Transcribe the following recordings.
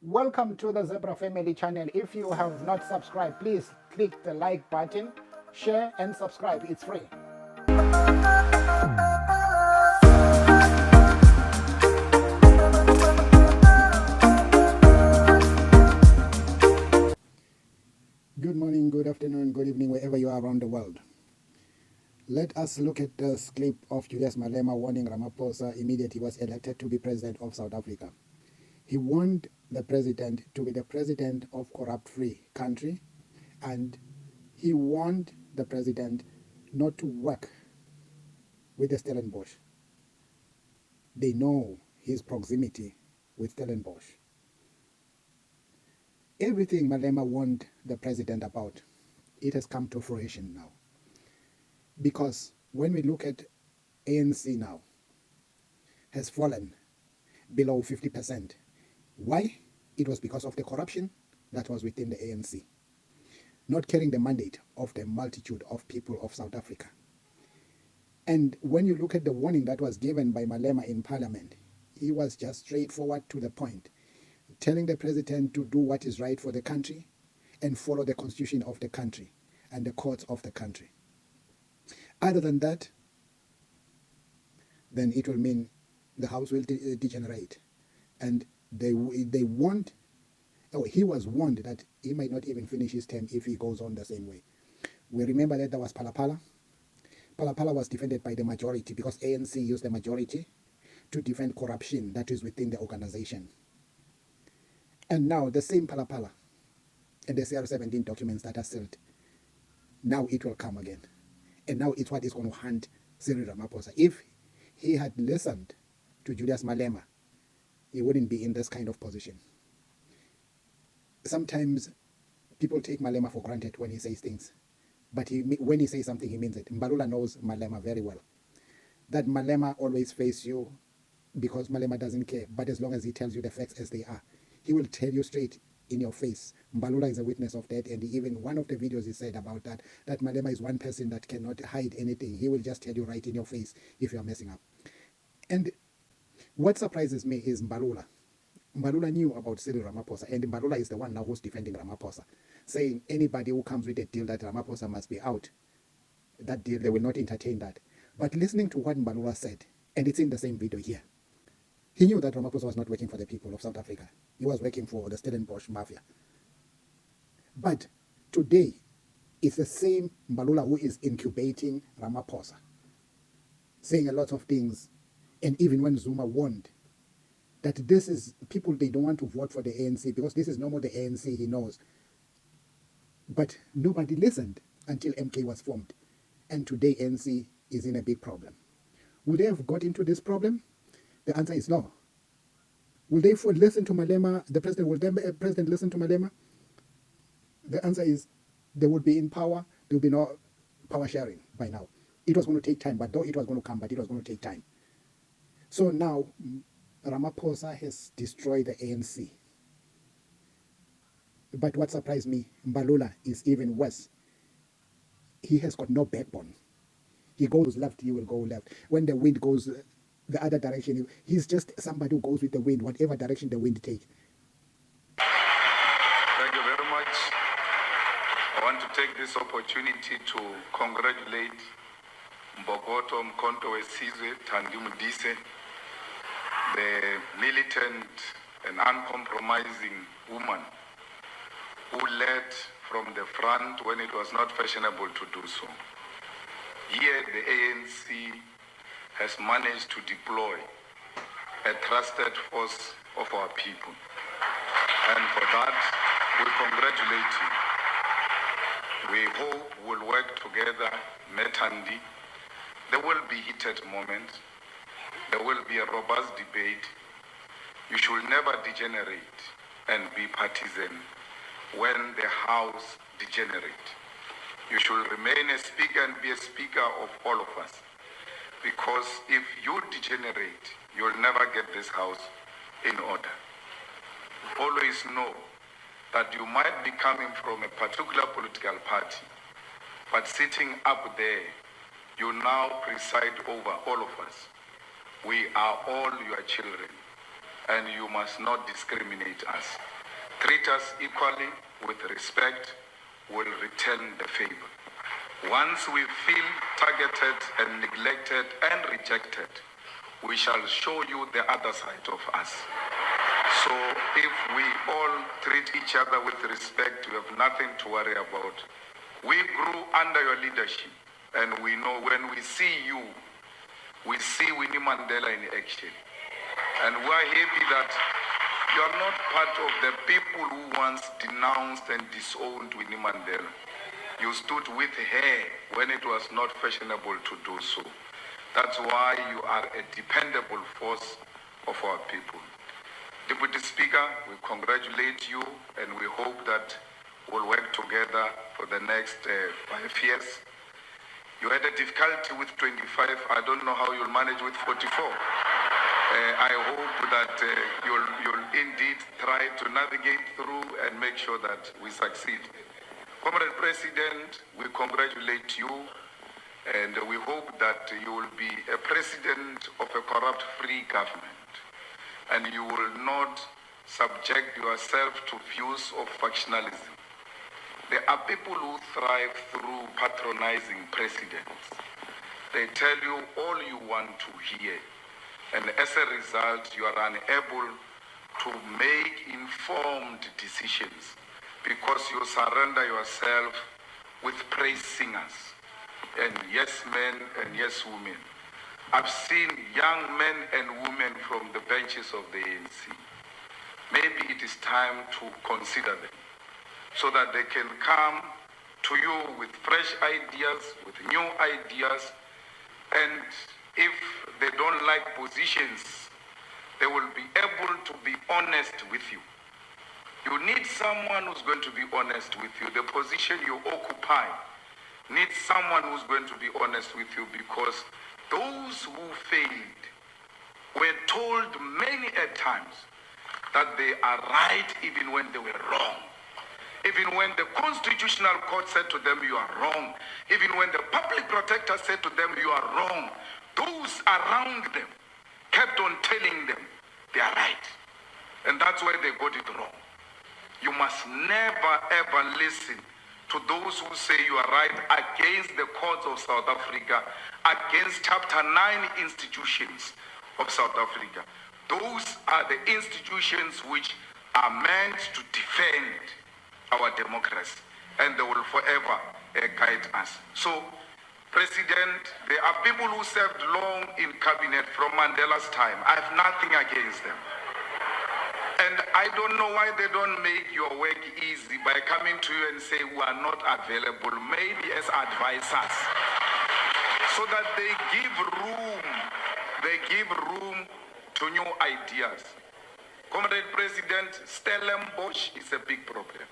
Welcome to the Zebra Family channel. If you have not subscribed, please click the like button, share and subscribe. It's free. Good morning, good afternoon, good evening, wherever you are around the world. Let us look at this clip of Julius Malema warning Ramaphosa immediately he was elected to be president of South Africa. He warned the president to be the president of corrupt-free country, and he warned the president not to work with the Stellenbosch. They know his proximity with Stellenbosch. Everything Malema warned the president about, it has come to fruition now. Because when we look at ANC now, has fallen below 50%. Why? It was because of the corruption that was within the ANC, not carrying the mandate of the multitude of people of South Africa. And when you look at the warning that was given by Malema in Parliament, he was just straightforward to the point, telling the president to do what is right for the country and follow the constitution of the country and the courts of the country. Other than that, then it will mean the house will degenerate. And he was warned that he might not even finish his term if he goes on the same way. We remember that there was Phala Phala. Phala Phala was defended by the majority because ANC used the majority to defend corruption that is within the organization. And now the same Phala Phala and the CR17 documents that are sealed, now it will come again. And now it's what is going to haunt Cyril Ramaphosa. If he had listened to Julius Malema, he wouldn't be in this kind of position. Sometimes people take Malema for granted when he says things. But when he says something, he means it. Mbalula knows Malema very well. That Malema always faces you because Malema doesn't care. But as long as he tells you the facts as they are, he will tell you straight in your face. Mbalula is a witness of that. And even one of the videos he said about that Malema is one person that cannot hide anything. He will just tell you right in your face if you are messing up. And what surprises me is Mbalula. Mbalula knew about Cyril Ramaphosa, and Mbalula is the one now who's defending Ramaphosa, saying anybody who comes with a deal that Ramaphosa must be out, that deal, they will not entertain that. But listening to what Mbalula said, and it's in the same video here, he knew that Ramaphosa was not working for the people of South Africa. He was working for the Stellenbosch mafia. But today, it's the same Mbalula who is incubating Ramaphosa, saying a lot of things. And even when Zuma warned that this is people, they don't want to vote for the ANC because this is no more the ANC he knows. But nobody listened until MK was formed. And today ANC is in a big problem. Would they have got into this problem? The answer is no. Will they listen to Malema, the president? Will the president listen to Malema? The answer is they would be in power. There will be no power sharing by now. It was going to take time, but though it was going to come, but it was going to take time. So now, Ramaphosa has destroyed the ANC. But what surprised me, Mbalula is even worse. He has got no backbone. He goes left, he will go left. When the wind goes the other direction, he's just somebody who goes with the wind, whatever direction the wind takes. Thank you very much. I want to take this opportunity to congratulate Mbokoto Mkonto Wesizwe Thandi Modise, the militant and uncompromising woman who led from the front when it was not fashionable to do so. Here, the ANC has managed to deploy a trusted force of our people. And for that, we congratulate you. We hope we'll work together, Metandi. There will be heated moments. There will be a robust debate. You should never degenerate and be partisan when the house degenerates. You should remain a speaker and be a speaker of all of us. Because if you degenerate, you'll never get this house in order. Always know that you might be coming from a particular political party, but sitting up there, you now preside over all of us. We are all your children, and you must not discriminate us. treat us equally with respect, will return the favor. Once we feel targeted and neglected and rejected, we shall show you the other side of us. So if we all treat each other with respect, we have nothing to worry about. We grew under your leadership, and we know when we see you, we see Winnie Mandela in action. And we are happy that you are not part of the people who once denounced and disowned Winnie Mandela. You stood with her when it was not fashionable to do so. That's why you are a dependable force of our people. Deputy Speaker, we congratulate you and we hope that we'll work together for the next 5 years. You had a difficulty with 25. I don't know how you'll manage with 44. I hope that you'll indeed try to navigate through and make sure that we succeed. Comrade President, we congratulate you and we hope that you will be a president of a corrupt-free government and you will not subject yourself to views of factionalism. There are people who thrive through patronizing presidents. They tell you all you want to hear. And as a result, you are unable to make informed decisions because you surrender yourself with praise singers and yes men and yes women. I've seen young men and women from the benches of the ANC. Maybe it is time to consider them so that they can come to you with fresh ideas, with new ideas, and if they don't like positions, they will be able to be honest with you. You need someone who's going to be honest with you. The position you occupy needs someone who's going to be honest with you because those who failed were told many a times that they are right even when they were wrong. Even when the Constitutional Court said to them, you are wrong. Even when the Public Protector said to them, you are wrong. Those around them kept on telling them they are right. And that's why they got it wrong. You must never ever listen to those who say you are right against the courts of South Africa, against Chapter 9 institutions of South Africa. Those are the institutions which are meant to defend our democracy, and they will forever guide us. So, President, there are people who served long in cabinet from Mandela's time. I have nothing against them. And I don't know why they don't make your work easy by coming to you and say we are not available, maybe as advisors, so that they give room to new ideas. Comrade President, Stellenbosch is a big problem.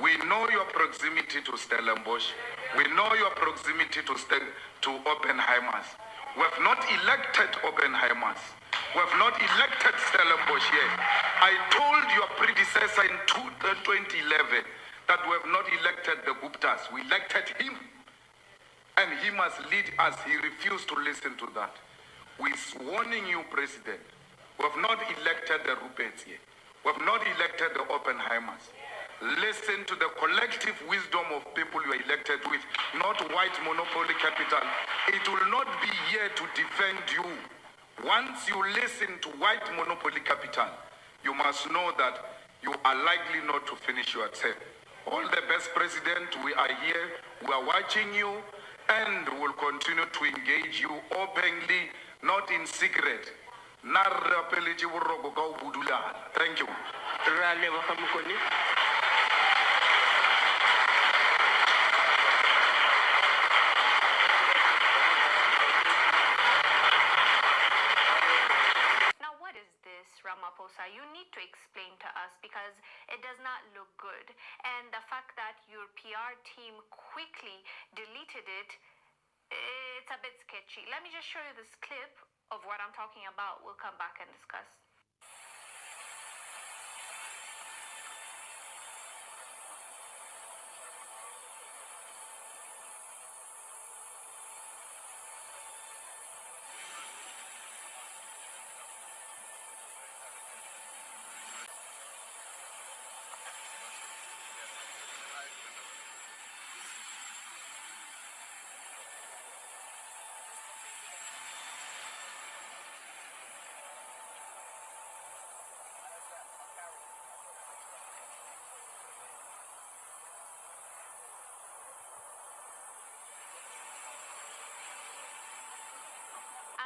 We know your proximity to Stellenbosch. We know your proximity to Oppenheimers. We have not elected Oppenheimers. We have not elected Stellenbosch yet. I told your predecessor in 2011 that we have not elected the Guptas. We elected him. And he must lead us. He refused to listen to that. We're warning you, President. We have not elected the Ruperts yet. We have not elected the Oppenheimers. Listen to the collective wisdom of people you are elected with, not white monopoly capital. It will not be here to defend you. Once you listen to white monopoly capital, you must know that you are likely not to finish your term. All the best, President. We are here. We are watching you, and we will continue to engage you openly, not in secret. Thank you. Ramaphosa, you need to explain to us because it does not look good. And the fact that your PR team quickly deleted it, it's a bit sketchy. Let me just show you this clip of what I'm talking about. We'll come back and discuss.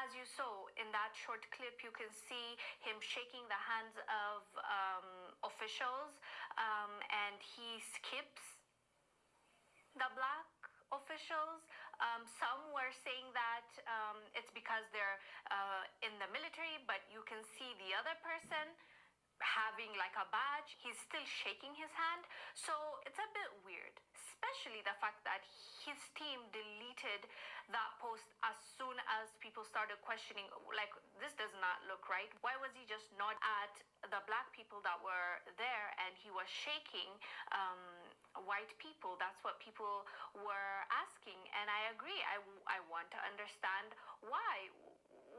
as you saw in that short clip, you can see him shaking the hands of officials, and he skips the black officials. Some were saying that it's because they're in the military, but you can see the other person having like a badge, he's still shaking his hand. So it's a bit weird, especially the fact that his team deleted that post as soon as people started questioning, like, this does not look right. Why was he just not at the black people that were there and he was shaking white people? That's what people were asking, and I agree. I want to understand why.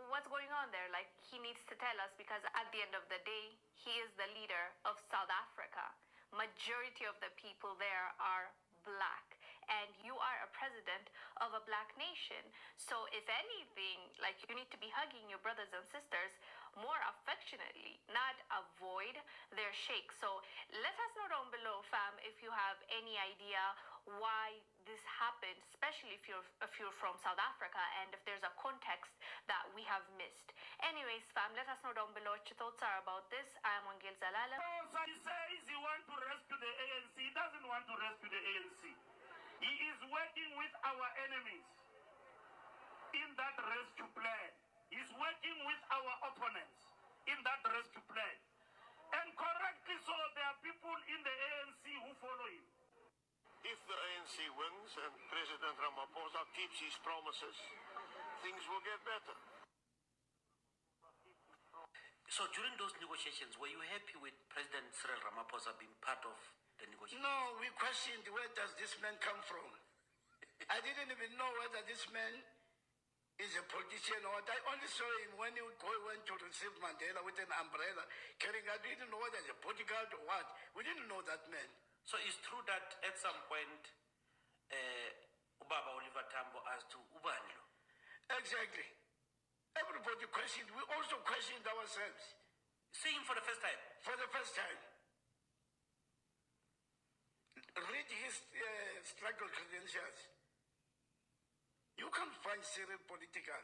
What's going on there? Like, he needs to tell us, because at the end of the day, he is the leader of South Africa. Majority of the people there are black, and you are a president of a black nation. So if anything, like, you need to be hugging your brothers and sisters more affectionately, not avoid their shake. So let us know down below, fam, if you have any idea why this happened, especially if you're from South Africa, and if there's a context that we have missed. Anyways, fam, let us know down below what your thoughts are about this. I am Wangel Zalala. He says he wants to rescue the ANC. He doesn't want to rescue the ANC. He is working with our enemies in that rescue plan. He's working with our opponents in that rescue plan. And correctly so, there are people in the ANC who follow him. If the ANC wins and President Ramaphosa keeps his promises, things will get better. So during those negotiations, were you happy with President Cyril Ramaphosa being part of the negotiations? No, we questioned, where does this man come from? I didn't even know whether this man is a politician or what. I only saw him when he went to receive Mandela with an umbrella carrying. I didn't know whether he's a bodyguard or what. We didn't know that man. So it's true that at some point, Ubaba Oliver Tambo asked to Ubani. Exactly. Everybody questioned. We also questioned ourselves. Seeing him for the first time? For the first time. Read his struggle credentials. You can't find Cyril political.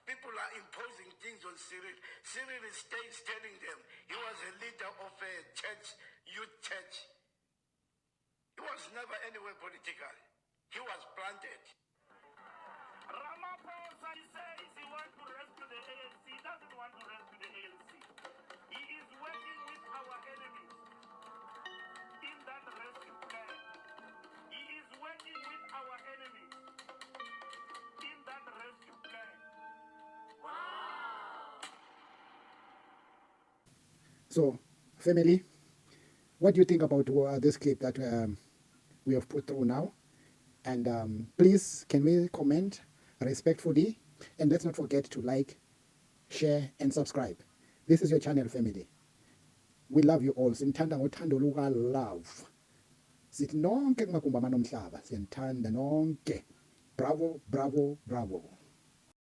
People are imposing things on Cyril. Cyril is telling them he was a leader of a church, youth church. He was never anywhere political. He was planted. Ramaphosa says he wants to rescue the ANC. He doesn't want to rescue the ANC. He is working with our enemies in that rescue plan. He is working with our enemies in that rescue plan. So, family, what do you think about this clip that we have put through now? And please, can we comment respectfully? And let's not forget to like, share, and subscribe. This is your channel, family. We love you all. Sinthanda ngothando luka love. Sithi nonke kumagumbama nomhlaba. Siyanthanda nonke. Bravo, bravo, bravo.